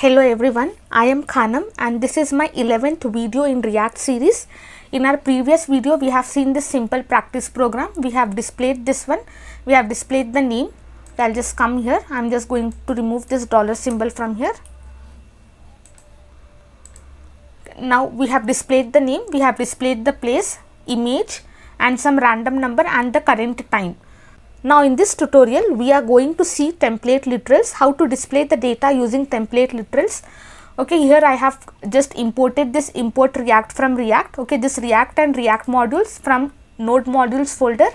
Hello everyone, I am Khanam and this is my 11th video in React series. In our previous video, we have seen this simple practice program. We have displayed this one. We have displayed the name. I'll just come here. I'm just going to remove this dollar symbol from here. Now we have displayed the name. We have displayed the place, image and some random number and the current time. Now in this tutorial, we are going to see template literals, how to display the data using template literals. Okay, here I have just imported this import React from React. Okay, this React and React modules from node modules folder.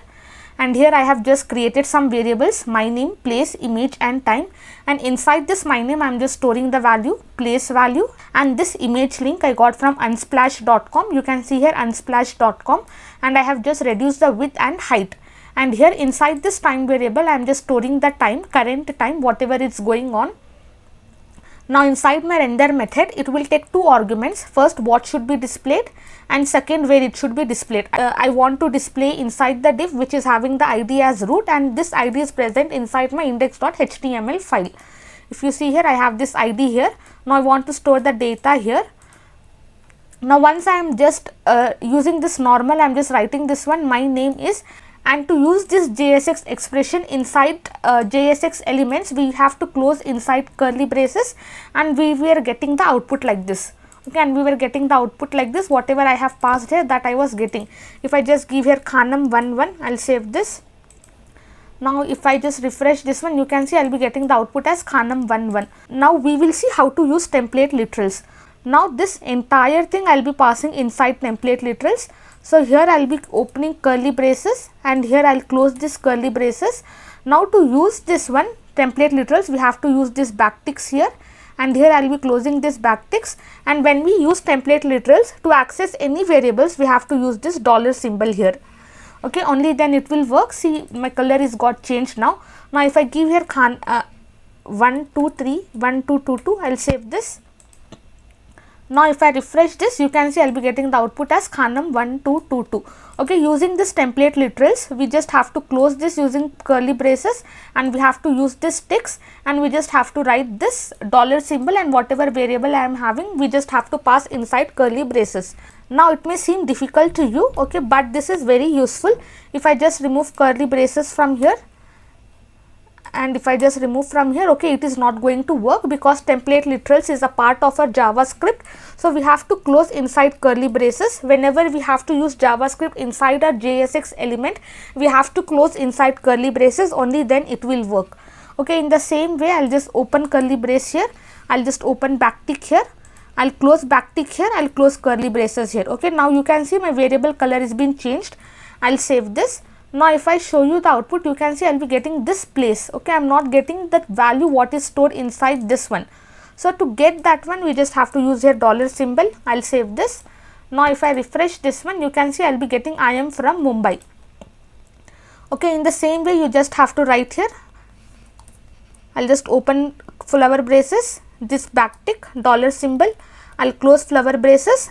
And here I have just created some variables, my name, place, image and time. And inside this my name, I am just storing the value, place value. And this image link I got from unsplash.com. You can see here unsplash.com. And I have just reduced the width and height. And here inside this time variable, I am just storing the time, current time, whatever is going on. Now inside my render method, it will take two arguments. First, what should be displayed, and second, where it should be displayed. I want to display inside the div which is having the id as root, and this id is present inside my index.html file. If you see here, I have this id here. Now I want to store the data here. Now once I am just using this normal, I am just writing this one, my name is. And to use this JSX expression inside JSX elements, we have to close inside curly braces, and we were getting the output like this. Okay, and we were getting the output like this. Whatever I have passed here, that I was getting. If I just give here Khanam11, I'll save this. Now if I just refresh this one, you can see I'll be getting the output as Khanam11. Now we will see how to use template literals. Now this entire thing I'll be passing inside template literals. So here I'll be opening curly braces, and here I'll close this curly braces. Now to use this one template literals, we have to use this backticks here, and here I'll be closing this backticks. And when we use template literals, to access any variables, we have to use this dollar symbol here. Okay, only then it will work. See, my color is got changed now. Now if I give here 123 1222, I'll save this. Now if I refresh this, you can see I'll be getting the output as Khanam1222. Okay, using this template literals, we just have to close this using curly braces, and we have to use this ticks, and we just have to write this dollar symbol, and whatever variable I am having, we just have to pass inside curly braces. Now it may seem difficult to you, okay, but this is very useful. If I just remove curly braces from here, and if I just remove from here, okay, it is not going to work because template literals is a part of our JavaScript. So we have to close inside curly braces. Whenever we have to use JavaScript inside our JSX element, we have to close inside curly braces, only then it will work. Okay, in the same way, I'll just open curly brace here. I'll just open backtick here. I'll close backtick here. I'll close curly braces here. Okay, now you can see my variable color is been changed. I'll save this. Now if I show you the output, you can see I'll be getting this place. Okay, I'm not getting that value what is stored inside this one. So to get that one, we just have to use here dollar symbol. I'll save this. Now if I refresh this one, you can see I'll be getting I am from Mumbai. Okay, in the same way, you just have to write here. I'll just open flower braces, this backtick, dollar symbol. I'll close flower braces.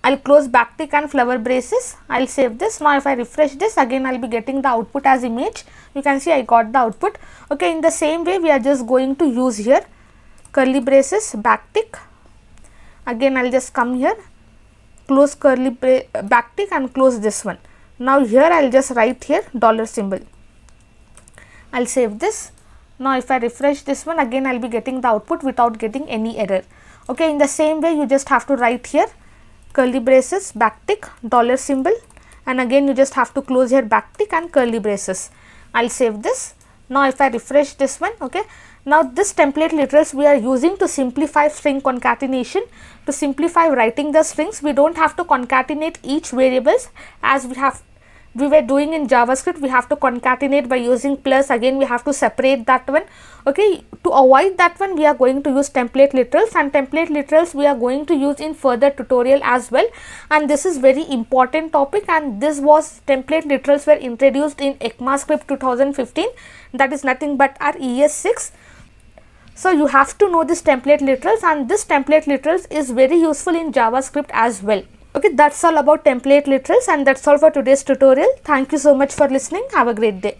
I'll close backtick and flower braces. I'll save this. Now if I refresh this, again I'll be getting the output as image. You can see I got the output. Okay, in the same way, we are just going to use here curly braces, backtick. Again I'll just come here, close curly backtick and close this one. Now here I'll just write here dollar symbol. I'll save this. Now if I refresh this one, again I'll be getting the output without getting any error. Okay, in the same way, you just have to write here curly braces, backtick, dollar symbol, and again you just have to close here backtick and curly braces. I'll save this. Now if I refresh this one, okay, now this template literals we are using to simplify string concatenation. To simplify writing the strings, we don't have to concatenate each variables as we were doing in JavaScript. We have to concatenate by using plus. Again we have to separate that one. Okay, to avoid that one, we are going to use template literals, and template literals we are going to use in further tutorial as well. And this is very important topic, and this was template literals were introduced in ECMAScript 2015. That is nothing but our ES6. So you have to know this template literals, and this template literals is very useful in JavaScript as well. Okay, that's all about template literals, and that's all for today's tutorial. Thank you so much for listening. Have a great day.